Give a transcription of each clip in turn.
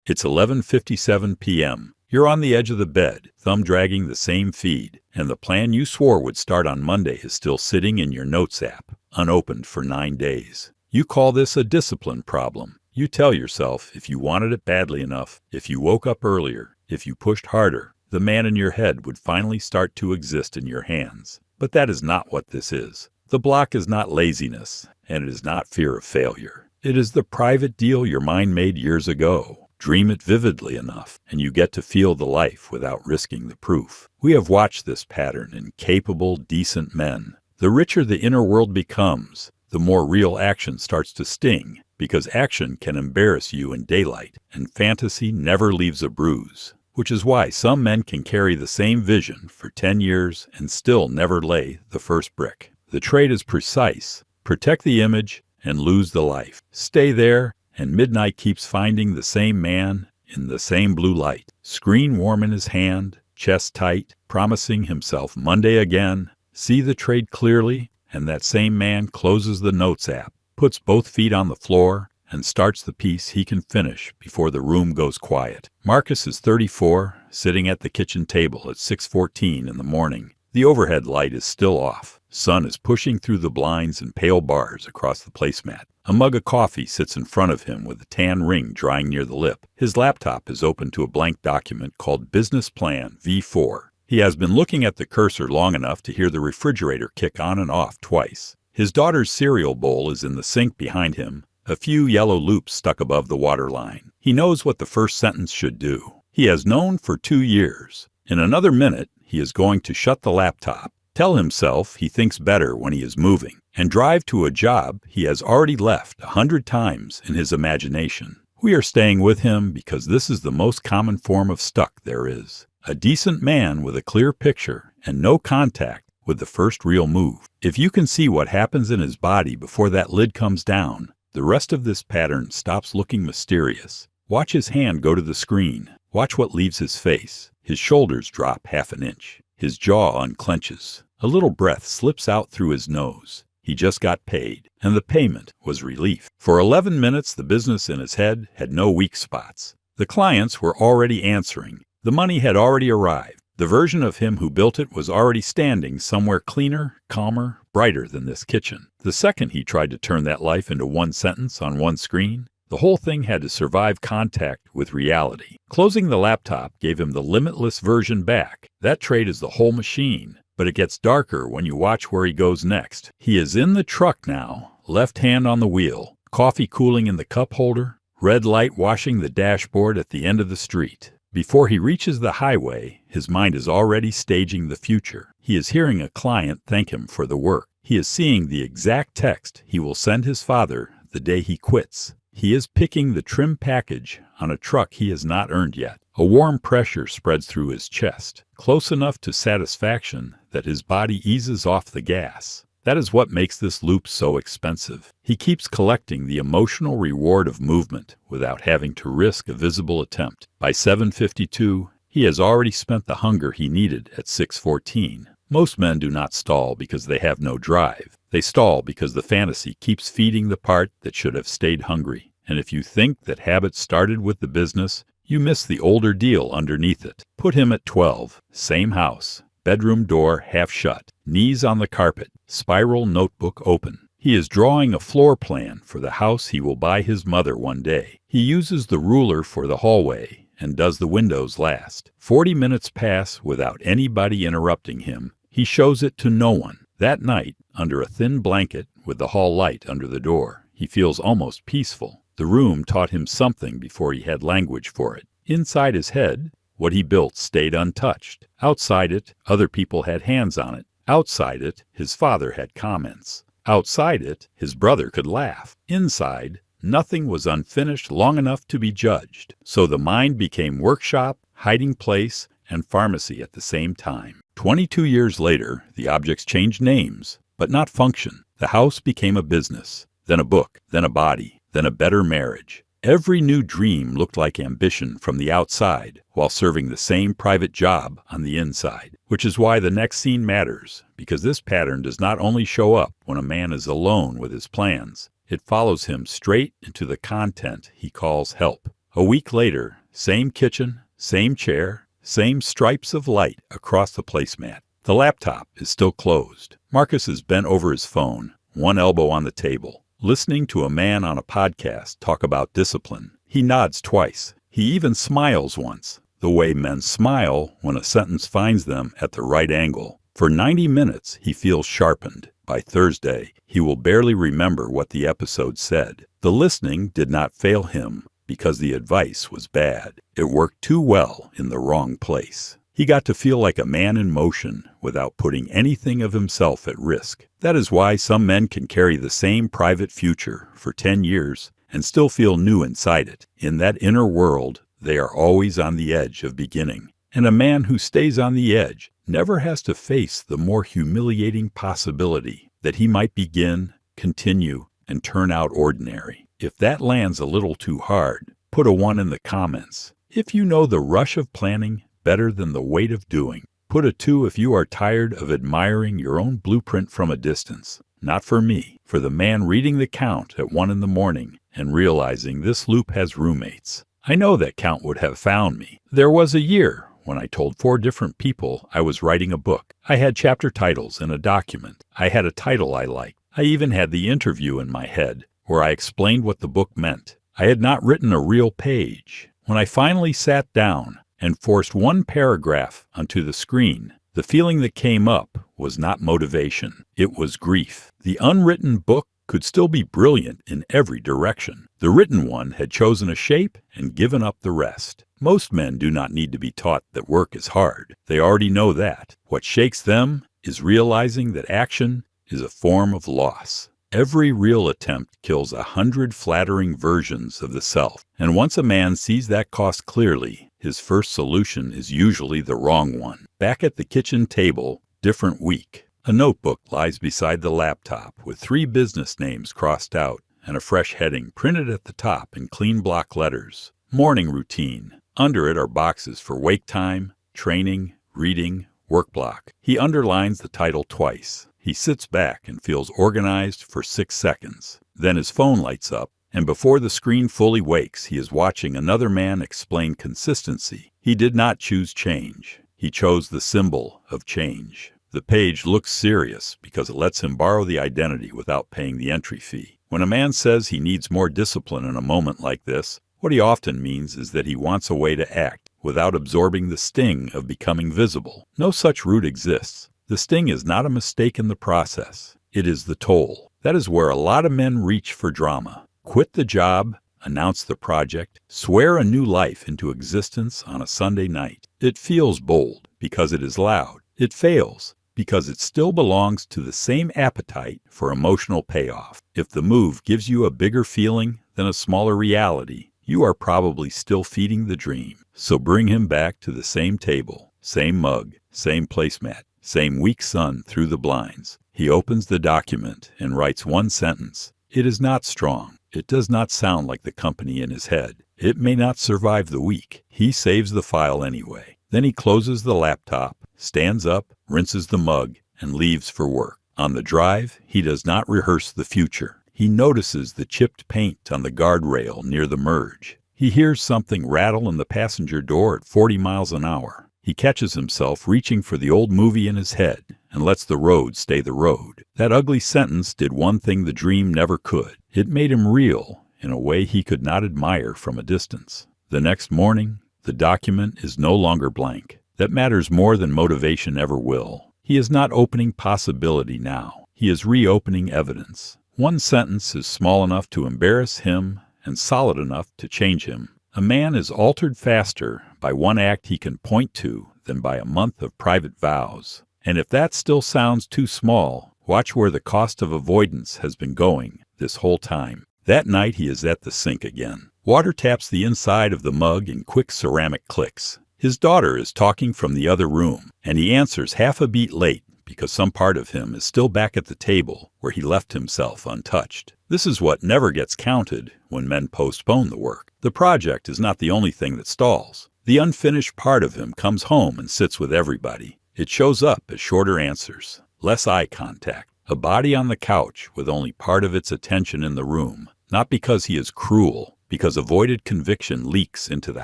It's 11:57 p.m. You're on the edge of the bed, thumb dragging the same feed, and the plan you swore would start on Monday is still sitting in your Notes app, unopened for 9 days. You call this a discipline problem. You tell yourself if you wanted it badly enough, if you woke up earlier, if you pushed harder, the man in your head would finally start to exist in your hands. But that is not what this is. The block is not laziness, and it is not fear of failure. It is the private deal your mind made years ago. Dream it vividly enough, and you get to feel the life without risking the proof. We have watched this pattern in capable, decent men. The richer the inner world becomes, the more real action starts to sting, because action can embarrass you in daylight, and fantasy never leaves a bruise. Which is why some men can carry the same vision for 10 years and still never lay the first brick. The trade is precise. Protect the image and lose the life. Stay there, and midnight keeps finding the same man in the same blue light, screen warm in his hand, chest tight, promising himself Monday again. See the trade clearly, and that same man closes the Notes app, puts both feet on the floor, and starts the piece he can finish before the room goes quiet. Marcus is 34, sitting at the kitchen table at 6:14 in the morning. The overhead light is still off. Sun is pushing through the blinds and pale bars across the placemat. A mug of coffee sits in front of him with a tan ring drying near the lip. His laptop is open to a blank document called Business Plan V4. He has been looking at the cursor long enough to hear the refrigerator kick on and off twice. His daughter's cereal bowl is in the sink behind him, a few yellow loops stuck above the water line. He knows what the first sentence should do. He has known for 2 years. In another minute, he is going to shut the laptop, tell himself he thinks better when he is moving, and drive to a job he has already left 100 times in his imagination. We are staying with him because this is the most common form of stuck there is. A decent man with a clear picture and no contact with the first real move. If you can see what happens in his body before that lid comes down, the rest of this pattern stops looking mysterious. Watch his hand go to the screen. Watch what leaves his face. His shoulders drop half an inch. His jaw unclenches. A little breath slips out through his nose. He just got paid, and the payment was relief. For 11 minutes, the business in his head had no weak spots. The clients were already answering. The money had already arrived. The version of him who built it was already standing somewhere cleaner, calmer, brighter than this kitchen. The second he tried to turn that life into one sentence on one screen, the whole thing had to survive contact with reality. Closing the laptop gave him the limitless version back. That trade is the whole machine. But it gets darker when you watch where he goes next. He is in the truck now, left hand on the wheel, coffee cooling in the cup holder, red light washing the dashboard at the end of the street. Before he reaches the highway, his mind is already staging the future. He is hearing a client thank him for the work. He is seeing the exact text he will send his father the day he quits. He is picking the trim package on a truck he has not earned yet. A warm pressure spreads through his chest, close enough to satisfaction that his body eases off the gas. That is what makes this loop so expensive. He keeps collecting the emotional reward of movement without having to risk a visible attempt. By 7:52, he has already spent the hunger he needed at 6:14. Most men do not stall because they have no drive. They stall because the fantasy keeps feeding the part that should have stayed hungry. And if you think that habit started with the business, you miss the older deal underneath it. Put him at 12, same house, bedroom door half shut, knees on the carpet, spiral notebook open. He is drawing a floor plan for the house he will buy his mother one day. He uses the ruler for the hallway and does the windows last. 40 minutes pass without anybody interrupting him. He shows it to no one. That night, under a thin blanket with the hall light under the door, he feels almost peaceful. The room taught him something before he had language for it. Inside his head, what he built stayed untouched. Outside it, other people had hands on it. Outside it, his father had comments. Outside it, his brother could laugh. Inside, nothing was unfinished long enough to be judged. So the mind became workshop, hiding place, and pharmacy at the same time. 22 years later, the objects changed names, but not function. The house became a business, then a book, then a body, then a better marriage. Every new dream looked like ambition from the outside while serving the same private job on the inside, which is why the next scene matters, because this pattern does not only show up when a man is alone with his plans, it follows him straight into the content he calls help. A week later, same kitchen, same chair, same stripes of light across the placemat. The laptop is still closed. Marcus is bent over his phone, one elbow on the table, listening to a man on a podcast talk about discipline. He nods twice. He even smiles once, the way men smile when a sentence finds them at the right angle. For 90 minutes, he feels sharpened. By Thursday, he will barely remember what the episode said. The listening did not fail him because the advice was bad. It worked too well in the wrong place. He got to feel like a man in motion without putting anything of himself at risk. That is why some men can carry the same private future for 10 years and still feel new inside it. In that inner world, they are always on the edge of beginning. And a man who stays on the edge never has to face the more humiliating possibility that he might begin, continue, and turn out ordinary. If that lands a little too hard, put a 1 in the comments. If you know the rush of planning better than the weight of doing, put a 2 if you are tired of admiring your own blueprint from a distance. Not for me, for the man reading the count at 1 in the morning and realizing this loop has roommates. I know that count would have found me. There was a year when I told 4 different people I was writing a book. I had chapter titles in a document. I had a title I liked. I even had the interview in my head, where I explained what the book meant. I had not written a real page. When I finally sat down and forced one paragraph onto the screen, the feeling that came up was not motivation. It was grief. The unwritten book could still be brilliant in every direction. The written one had chosen a shape and given up the rest. Most men do not need to be taught that work is hard. They already know that. What shakes them is realizing that action is a form of loss. Every real attempt kills 100 flattering versions of the self. And once a man sees that cost clearly, his first solution is usually the wrong one. Back at the kitchen table, different week. A notebook lies beside the laptop with 3 business names crossed out and a fresh heading printed at the top in clean block letters. Morning routine. Under it are boxes for wake time, training, reading, work block. He underlines the title twice. He sits back and feels organized for 6 seconds. Then his phone lights up, and before the screen fully wakes, he is watching another man explain consistency. He did not choose change. He chose the symbol of change. The page looks serious because it lets him borrow the identity without paying the entry fee. When a man says he needs more discipline in a moment like this, what he often means is that he wants a way to act without absorbing the sting of becoming visible. No such route exists. The sting is not a mistake in the process. It is the toll. That is where a lot of men reach for drama. Quit the job, announce the project, swear a new life into existence on a Sunday night. It feels bold because it is loud. It fails because it still belongs to the same appetite for emotional payoff. If the move gives you a bigger feeling than a smaller reality, you are probably still feeding the dream. So bring him back to the same table, same mug, same placemat, same weak sun through the blinds. He opens the document and writes one sentence. It is not strong. It does not sound like the company in his head. It may not survive the week. He saves the file anyway. Then he closes the laptop, stands up, rinses the mug, and leaves for work. On the drive, he does not rehearse the future. He notices the chipped paint on the guardrail near the merge. He hears something rattle in the passenger door at 40 miles an hour. He catches himself reaching for the old movie in his head and lets the road stay the road. That ugly sentence did one thing the dream never could. It made him real in a way he could not admire from a distance. The next morning, the document is no longer blank. That matters more than motivation ever will. He is not opening possibility now. He is reopening evidence. One sentence is small enough to embarrass him and solid enough to change him. A man is altered faster by one act he can point to than by a month of private vows. And if that still sounds too small, watch where the cost of avoidance has been going this whole time. That night he is at the sink again. Water taps the inside of the mug in quick ceramic clicks. His daughter is talking from the other room, and he answers half a beat late because some part of him is still back at the table where he left himself untouched. This is what never gets counted when men postpone the work. The project is not the only thing that stalls. The unfinished part of him comes home and sits with everybody. It shows up as shorter answers, less eye contact, a body on the couch with only part of its attention in the room, not because he is cruel, because avoided conviction leaks into the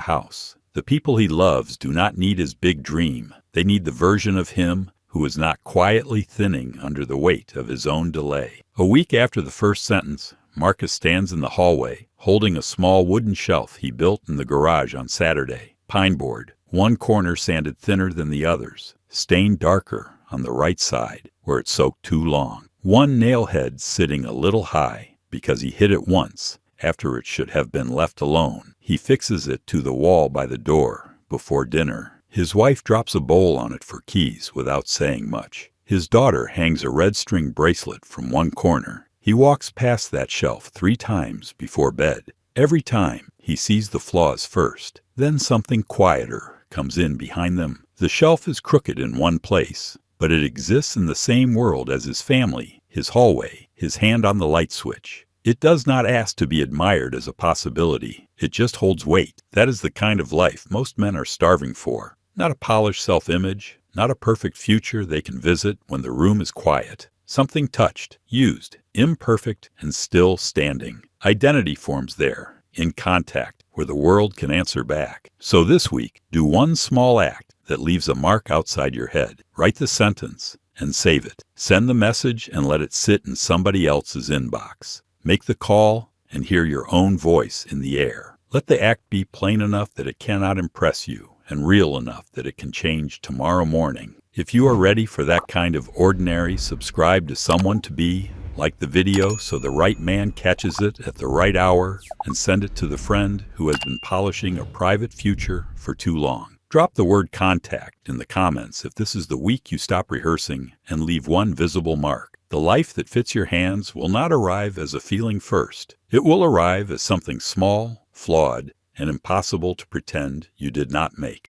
house. The people he loves do not need his big dream. They need the version of him who is not quietly thinning under the weight of his own delay. A week after the first sentence, Marcus stands in the hallway, holding a small wooden shelf he built in the garage on Saturday. Pine board, one corner sanded thinner than the others, stained darker on the right side, where it soaked too long. One nail head sitting a little high, because he hit it once, after it should have been left alone. He fixes it to the wall by the door, before dinner. His wife drops a bowl on it for keys without saying much. His daughter hangs a red string bracelet from one corner. He walks past that shelf 3 times before bed. Every time, he sees the flaws first. Then something quieter comes in behind them. The shelf is crooked in one place, but it exists in the same world as his family, his hallway, his hand on the light switch. It does not ask to be admired as a possibility. It just holds weight. That is the kind of life most men are starving for. Not a polished self-image, not a perfect future they can visit when the room is quiet. Something touched, used, imperfect, and still standing. Identity forms there, in contact, where the world can answer back. So this week, do one small act that leaves a mark outside your head. Write the sentence and save it. Send the message and let it sit in somebody else's inbox. Make the call and hear your own voice in the air. Let the act be plain enough that it cannot impress you and real enough that it can change tomorrow morning. If you are ready for that kind of ordinary, subscribe to someone to be. Like the video so the right man catches it at the right hour, and send it to the friend who has been polishing a private future for too long. Drop the word contact in the comments if this is the week you stop rehearsing and leave one visible mark. The life that fits your hands will not arrive as a feeling first. It will arrive as something small, flawed, and impossible to pretend you did not make.